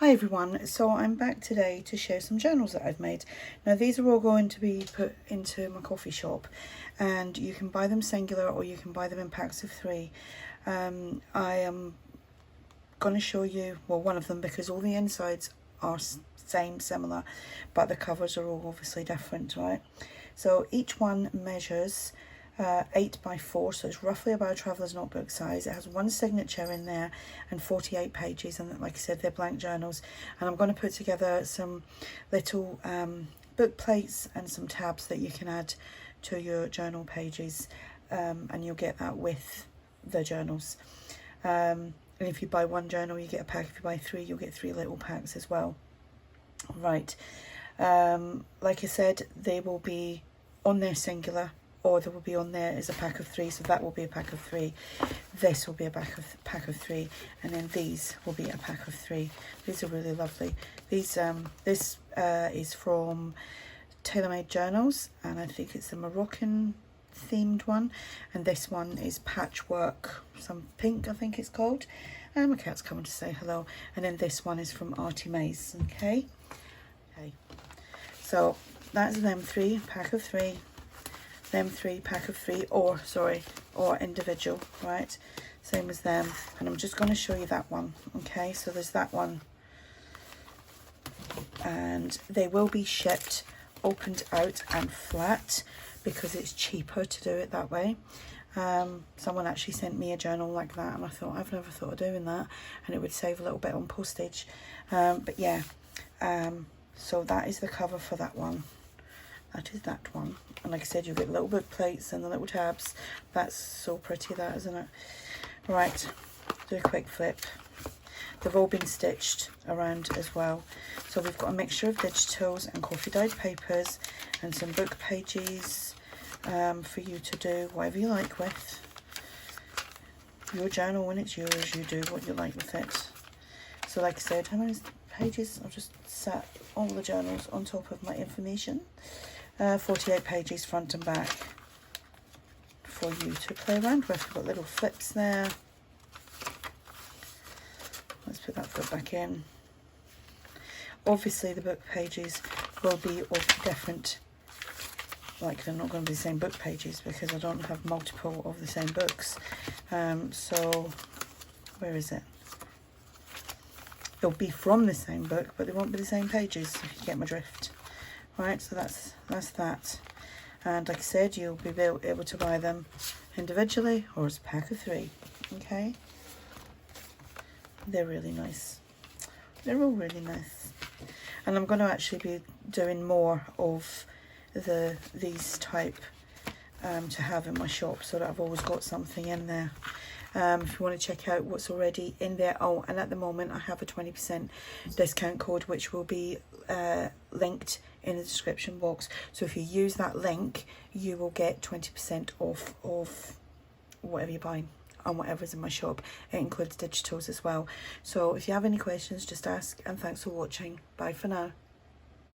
Hi everyone, so I'm back today to share some journals that I've made. Now these are all going to be put into my coffee shop, and you can buy them singular or you can buy them in packs of 3. I am going to show you, well, one of them, because all the insides are similar, but the covers are all obviously different, right? So each one measures 8 by 4, so it's roughly about a traveller's notebook size. It has one signature in there and 48 pages, and like I said, they're blank journals. And I'm going to put together some little book plates and some tabs that you can add to your journal pages, and you'll get that with the journals. And if you buy one journal you get a pack. If you buy 3 you'll get 3 little packs as well. Right, like I said, they will be on their singular, or there will be on there as a pack of 3, so that will be a pack of 3. This will be a pack of 3, and then these will be a pack of 3. These are really lovely. These this is from TaylorMadeJournals, and I think it's a Moroccan themed one, and this one is patchwork, some pink I think it's called. And my cat's coming to say hello. And then this one is from ARTYmaze. Okay, so that's them 3, pack of 3. Them 3, pack of 3, or individual, right? Same as them. And I'm just going to show you that one. Okay, so there's that one, and they will be shipped opened out and flat because it's cheaper to do it that way. Someone actually sent me a journal like that, and I thought, I've never thought of doing that, and it would save a little bit on postage. But yeah, so that is the cover for that one. That is that one. And like I said, you get little book plates and the little tabs. That's so pretty, that, isn't it? Right, do a quick flip. They've all been stitched around as well. So we've got a mixture of digitals and coffee dyed papers and some book pages for you to do whatever you like with. Your journal, when it's yours, you do what you like with it. So like I said, how many pages? I've just sat all the journals on top of my information. 48 pages front and back for you to play around with. We've got little flips there. Let's put that foot back in. Obviously the book pages will be of different, like they're not going to be the same book pages because I don't have multiple of the same books. So where is it? They'll be from the same book, but they won't be the same pages, if you get my drift. Right, so that's that. And like I said, you'll be able to buy them individually or as a pack of 3. Okay, they're really nice. They're all really nice. And I'm going to actually be doing more of these type to have in my shop, so that I've always got something in there. If you want to check out what's already in there. Oh, and at the moment I have a 20% discount code which will be linked in the description box. So if you use that link, you will get 20% off of whatever you buy and whatever's in my shop. It includes digitals as well. So if you have any questions, just ask, and thanks for watching. Bye for now.